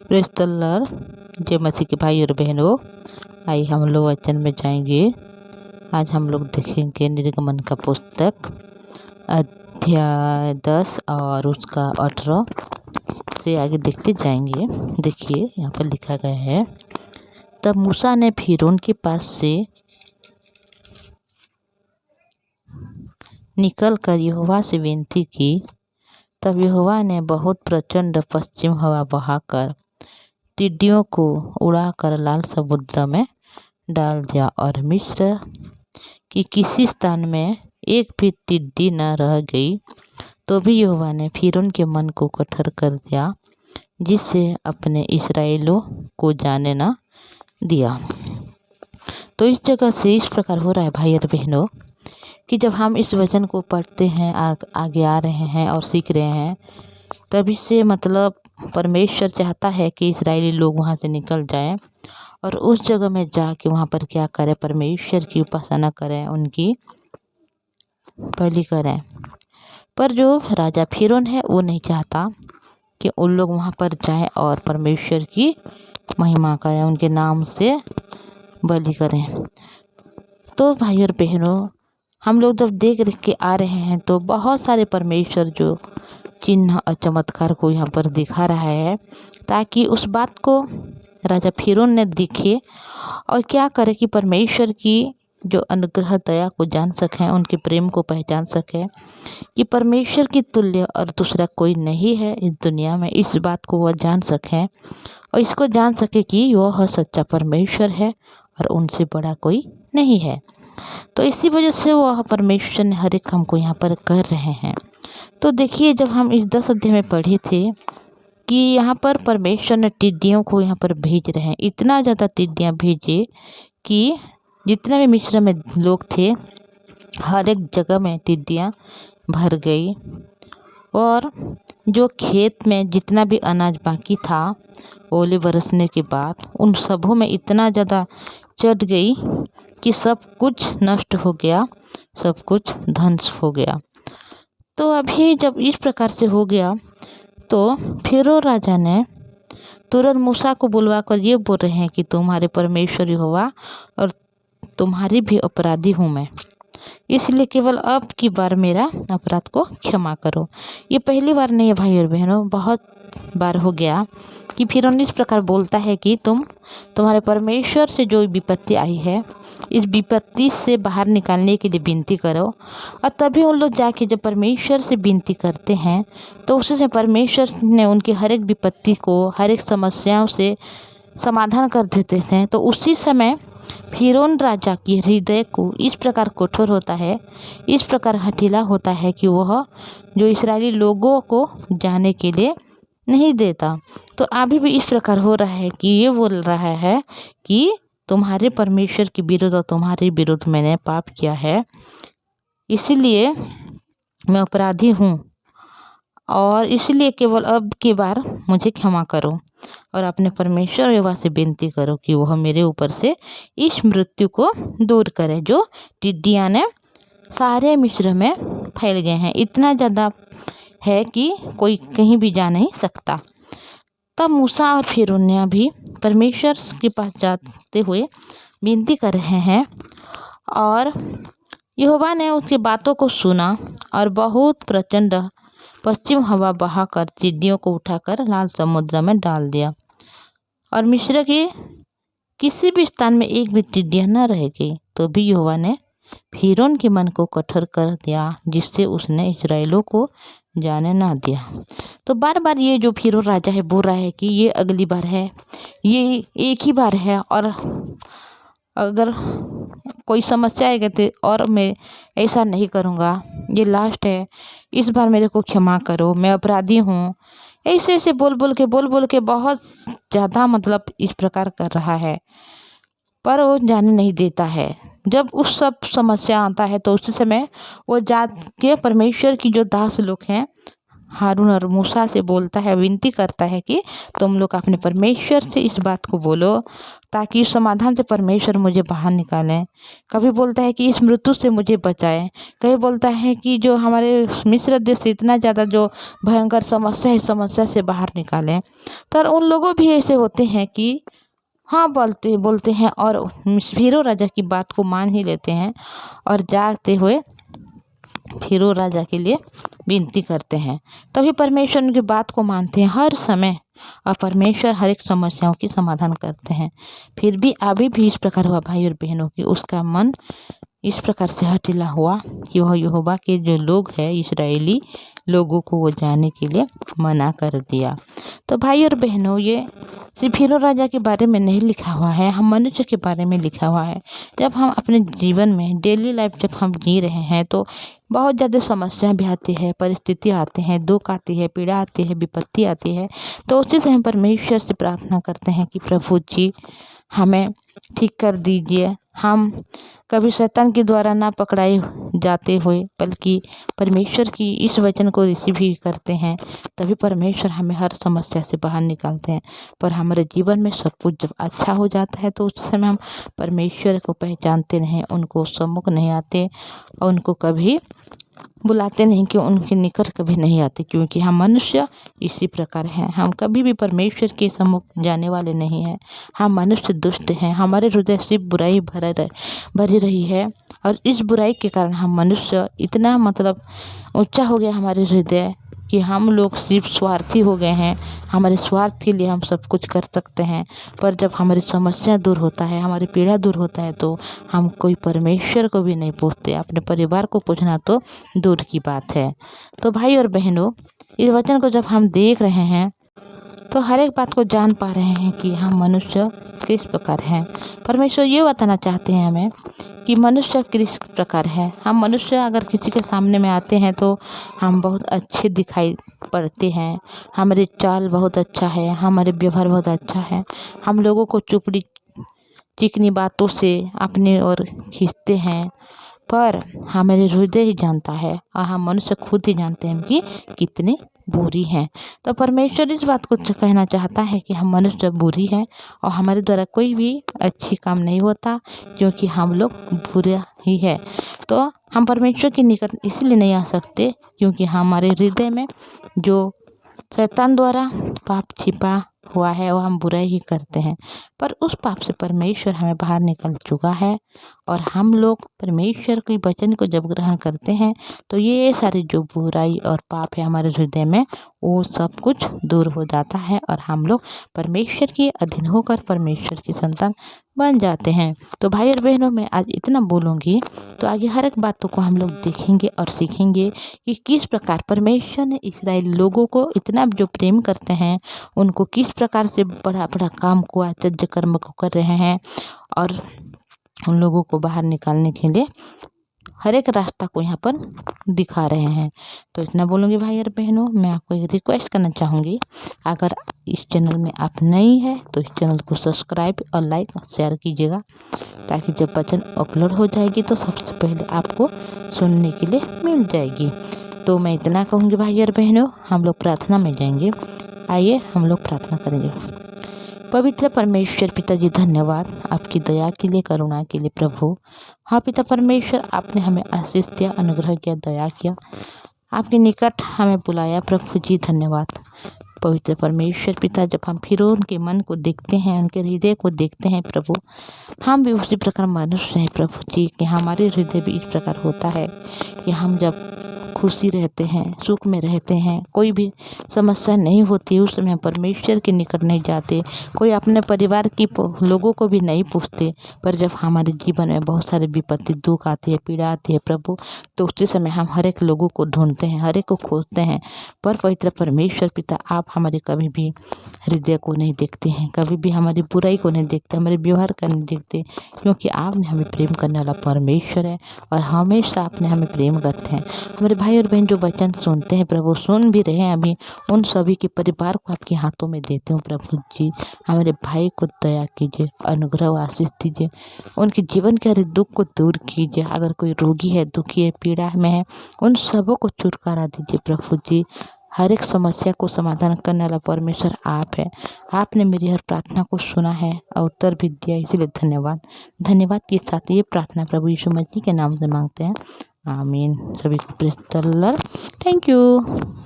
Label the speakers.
Speaker 1: Press the Lord. जय मसीह के भाई और बहनों, आइए हम लोग वचन में जाएंगे। आज हम लोग देखेंगे निर्गमन का पुस्तक अध्याय 10 और उसका 18 से आगे देखते जाएंगे। देखिए यहाँ पर लिखा गया है, तब मूसा ने फिरौन के पास से निकलकर यहोवा से विनती की। तब यहोवा ने बहुत प्रचंड पश्चिम हवा बहाकर टिड्डियों को उड़ाकर लाल समुद्र में डाल दिया और मिस्र की किसी स्थान में एक भी टिड्डी न रह गई। तो भी यहोवा ने फिरौन के मन को कठोर कर दिया, जिससे अपने इस्राएलियों को जाने न दिया। तो इस जगह से इस प्रकार हो रहा है भाई और बहनों कि जब हम इस वचन को पढ़ते हैं, आगे आ रहे हैं और सीख रहे हैं, तभी से मतलब परमेश्वर चाहता है कि इस्राएली लोग वहाँ से निकल जाएं और उस जगह में जाके वहाँ पर क्या करें, परमेश्वर की उपासना करें, उनकी बलि करें। पर जो राजा फिरौन है वो नहीं चाहता कि उन लोग वहाँ पर जाएं और परमेश्वर की महिमा करें, उनके नाम से बलि करें। तो भाई और बहनों, हम लोग जब देख के आ रहे हैं तो बहुत सारे परमेश्वर जो चिन्ह और चमत्कार को यहाँ पर दिखा रहा है, ताकि उस बात को राजा फिरौन ने दिखे और क्या करे कि परमेश्वर की जो अनुग्रह दया को जान सकें, उनके प्रेम को पहचान सकें कि परमेश्वर की तुल्य और दूसरा कोई नहीं है इस दुनिया में। इस बात को वह जान सकें और इसको जान सके कि वह सच्चा परमेश्वर है और उनसे बड़ा कोई नहीं है। तो इसी वजह से वह परमेश्वर ने हर एक काम को यहाँ पर कर रहे हैं। तो देखिए, जब हम इस 10 अध्याय में पढ़े थे कि यहाँ पर परमेश्वर ने टिड्डियों को यहाँ पर भेज रहे हैं, इतना ज़्यादा टिड्डियाँ भेजे कि जितने भी मिस्र में लोग थे हर एक जगह में टिड्डियाँ भर गई। और जो खेत में जितना भी अनाज बाकी था ओले बरसने के बाद, उन सबों में इतना ज़्यादा चढ़ गई कि सब कुछ नष्ट हो गया, सब कुछ ध्वंस हो गया। तो अभी जब इस प्रकार से हो गया तो फिरौन राजा ने तुरंत मूसा को बुलवा कर ये बोल रहे हैं कि तुम्हारे परमेश्वर यहोवा और तुम्हारी भी अपराधी हूँ मैं, इसलिए केवल अब की बार मेरा अपराध को क्षमा करो। ये पहली बार नहीं है भाई और बहनों, बहुत बार हो गया कि फिरौन इस प्रकार बोलता है कि तुम्हारे परमेश्वर से जो विपत्ति आई है, इस विपत्ति से बाहर निकालने के लिए विनती करो। और तभी उन लोग जाके जब परमेश्वर से विनती करते हैं तो उसी से परमेश्वर ने उनकी हर एक विपत्ति को, हर एक समस्याओं से समाधान कर देते हैं। तो उसी समय फिरौन राजा की हृदय को इस प्रकार कठोर होता है, इस प्रकार हठीला होता है कि वह जो इस्राएली लोगों को जाने के लिए नहीं देता। तो अभी भी इस प्रकार हो रहा है कि ये बोल रहा है कि तुम्हारे परमेश्वर के विरुद्ध और तुम्हारे विरुद्ध मैंने पाप किया है, इसीलिए मैं अपराधी हूँ और इसलिए केवल अब की बार मुझे क्षमा करो और अपने परमेश्वर यहोवा से विनती करो कि वह मेरे ऊपर से इस मृत्यु को दूर करे जो टिड्डियाँ ने सारे मिस्र में फैल गए हैं। इतना ज़्यादा है कि कोई कहीं भी जा नहीं सकता। तब मूसा और फिरौन भी परमेश्वर के पास जाते हुए विनती कर रहे हैं और यहोवा ने उसकी बातों को सुना और बहुत प्रचंड पश्चिम हवा बहाकर टिड्डियों को उठाकर लाल समुद्र में डाल दिया और मिस्र के किसी भी स्थान में एक भी टिड्डियाँ न रह गई। तो भी यहोवा ने फिरौन के मन को कठोर कर दिया, जिससे उसने इस्राएलियों को जाने ना दिया। तो बार बार ये जो फिरौन राजा है बोल रहा है कि ये अगली बार है, ये एक ही बार है और अगर कोई समस्या आएगा तो और मैं ऐसा नहीं करूँगा, ये लास्ट है, इस बार मेरे को क्षमा करो, मैं अपराधी हूँ। ऐसे ऐसे बोल बोल के बहुत ज़्यादा मतलब इस प्रकार कर रहा है, पर वो जाने नहीं देता है। जब उस सब समस्या आता है तो उसी समय वो जात के परमेश्वर की जो दास लोग हैं, हारून और मूसा से बोलता है, विनती करता है कि तुम लोग अपने परमेश्वर से इस बात को बोलो ताकि इस समाधान से परमेश्वर मुझे बाहर निकालें। कभी बोलता है कि इस मृत्यु से मुझे बचाएं, कभी बोलता है कि जो हमारे मिस्र देश से इतना ज़्यादा जो भयंकर समस्या है, समस्या से बाहर निकालें। तो उन लोगों भी ऐसे होते हैं कि हाँ बोलते बोलते हैं और फिरो राजा की बात को मान ही लेते हैं और जाते हुए फिरो राजा के लिए विनती करते हैं। तभी परमेश्वर उनकी बात को मानते हैं हर समय और परमेश्वर हर एक समस्याओं की समाधान करते हैं। फिर भी अभी भी इस प्रकार हुआ भाई और बहनों की उसका मन इस प्रकार से हठीला हुआ कि वह यहोवा के जो लोग हैं इस्राएली लोगों को वो जाने के लिए मना कर दिया। तो भाई और बहनों, ये सिर्फ फिरौन राजा के बारे में नहीं लिखा हुआ है, हम मनुष्य के बारे में लिखा हुआ है। जब हम अपने जीवन में डेली लाइफ जब हम जी रहे हैं तो बहुत ज़्यादा समस्या भी आती है, परिस्थिति आते हैं, दुख आती है, पीड़ा आती है, विपत्ति आती है। तो उसी से हम परमेश्वर से प्रार्थना करते हैं कि प्रभु जी हमें ठीक कर दीजिए। हम कभी शैतान के द्वारा ना पकड़ाए जाते हुए बल्कि परमेश्वर की इस वचन को रिसीव ही करते हैं, तभी परमेश्वर हमें हर समस्या से बाहर निकालते हैं। पर हमारे जीवन में सब कुछ जब अच्छा हो जाता है तो उस समय हम परमेश्वर को पहचानते नहीं, उनको सम्मुख नहीं आते और उनको कभी बुलाते नहीं कि उनके निकट कभी नहीं आते, क्योंकि हम मनुष्य इसी प्रकार हैं। हम कभी भी परमेश्वर के सम्मुख जाने वाले नहीं हैं। हम मनुष्य दुष्ट हैं, हमारे हृदय सिर्फ बुराई भरी रही है और इस बुराई के कारण हम मनुष्य इतना ऊंचा हो गया हमारे हृदय कि हम लोग सिर्फ स्वार्थी हो गए हैं। हमारे स्वार्थ के लिए हम सब कुछ कर सकते हैं, पर जब हमारी समस्या दूर होता है, हमारी पीड़ा दूर होता है तो हम कोई परमेश्वर को भी नहीं पूछते, अपने परिवार को पूछना तो दूर की बात है। तो भाई और बहनों, इस वचन को जब हम देख रहे हैं तो हर एक बात को जान पा रहे हैं कि हम मनुष्य किस प्रकार हैं। परमेश्वर ये बताना चाहते हैं हमें कि मनुष्य किस प्रकार है। हम मनुष्य अगर किसी के सामने में आते हैं तो हम बहुत अच्छे दिखाई पड़ते हैं, हमारी चाल बहुत अच्छा है, हमारे व्यवहार बहुत अच्छा है, हम लोगों को चुपड़ी चिकनी बातों से अपनी ओर खींचते हैं, पर हमारे हृदय ही जानता है और हम मनुष्य खुद ही जानते हैं कि कितने बुरी हैं। तो परमेश्वर इस बात को कहना चाहता है कि हम मनुष्य बुरी हैं और हमारे द्वारा कोई भी अच्छी काम नहीं होता, क्योंकि हम लोग बुरे ही है। तो हम परमेश्वर के निकट इसलिए नहीं आ सकते क्योंकि हमारे हृदय में जो शैतान द्वारा पाप छिपा हुआ है वो हम बुराई ही करते हैं। पर उस पाप से परमेश्वर हमें बाहर निकल चुका है और हम लोग परमेश्वर के वचन को जब ग्रहण करते हैं तो ये सारी जो बुराई और पाप है हमारे हृदय में वो सब कुछ दूर हो जाता है और हम लोग परमेश्वर के अधीन होकर परमेश्वर की संतान बन जाते हैं। तो भाई और बहनों, मैं आज इतना बोलूँगी, तो आगे हर एक बातों को हम लोग देखेंगे और सीखेंगे कि किस प्रकार परमेश्वर ने इस्राएल लोगों को इतना जो प्रेम करते हैं, उनको किस प्रकार से बड़ा बड़ा काम को आश्चर्य कर्म को कर रहे हैं और उन लोगों को बाहर निकालने के लिए हर एक रास्ता को यहाँ पर दिखा रहे हैं। तो इतना बोलूँगी भाई और बहनों। मैं आपको एक रिक्वेस्ट करना चाहूँगी, अगर इस चैनल में आप नई है तो इस चैनल को सब्सक्राइब और लाइक और शेयर कीजिएगा, ताकि जब वचन अपलोड हो जाएगी तो सबसे पहले आपको सुनने के लिए मिल जाएगी। तो मैं इतना कहूँगी भाई और बहनों, हम लोग प्रार्थना में जाएंगे। आइए हम लोग प्रार्थना करेंगे। पवित्र परमेश्वर पिताजी, धन्यवाद आपकी दया के लिए, करुणा के लिए प्रभु। हाँ पिता परमेश्वर, आपने हमें आशीष दिया, अनुग्रह किया, दया किया, आपके निकट हमें बुलाया प्रभु जी, धन्यवाद। पवित्र परमेश्वर पिता, जब हम फिर उनके मन को देखते हैं, उनके हृदय को देखते हैं प्रभु, हम भी उसी प्रकार मनुष्य हैं प्रभु जी कि हमारे हृदय भी इस प्रकार होता है कि हम जब खुशी रहते हैं, सुख में रहते हैं, कोई भी समस्या नहीं होती, उस समय परमेश्वर के निकट नहीं जाते, कोई अपने परिवार की लोगों को भी नहीं पूछते। पर जब हमारे जीवन में बहुत सारे विपत्ति, दुख आती है, पीड़ा आती है प्रभु, तो उसी समय हम हर एक लोगों को ढूंढते हैं, हर एक को खोजते हैं। पर पवित्र परमेश्वर पिता, आप हमारे कभी भी हृदय को नहीं देखते हैं, कभी भी हमारी बुराई को नहीं देखते, हमारे व्यवहार का नहीं देखते, क्योंकि आपने हमें प्रेम करने वाला परमेश्वर है और हमेशा आपने हमें प्रेम करते हैं। हमारे भाई और बहन जो वचन सुनते हैं प्रभु, सुन भी रहे हैं अभी, उन सभी के परिवार को आपके हाथों में देते हूँ प्रभु जी। हमारे भाई को दया कीजिए, अनुग्रह आशीष दीजिए, उनके जीवन के हर दुख को दूर कीजिए। अगर कोई रोगी है, दुखी है, पीड़ा में है, उन सबों को छुटकारा दीजिए प्रभु जी। हर एक समस्या को समाधान करने वाला परमेश्वर आप है। आपने मेरी हर प्रार्थना को सुना है और उत्तर भी दिया, इसीलिए धन्यवाद। धन्यवाद के साथ ये प्रार्थना प्रभु यीशु मसीह के नाम से मांगते हैं, आमीन। सभी को praise the Lord. Thank you.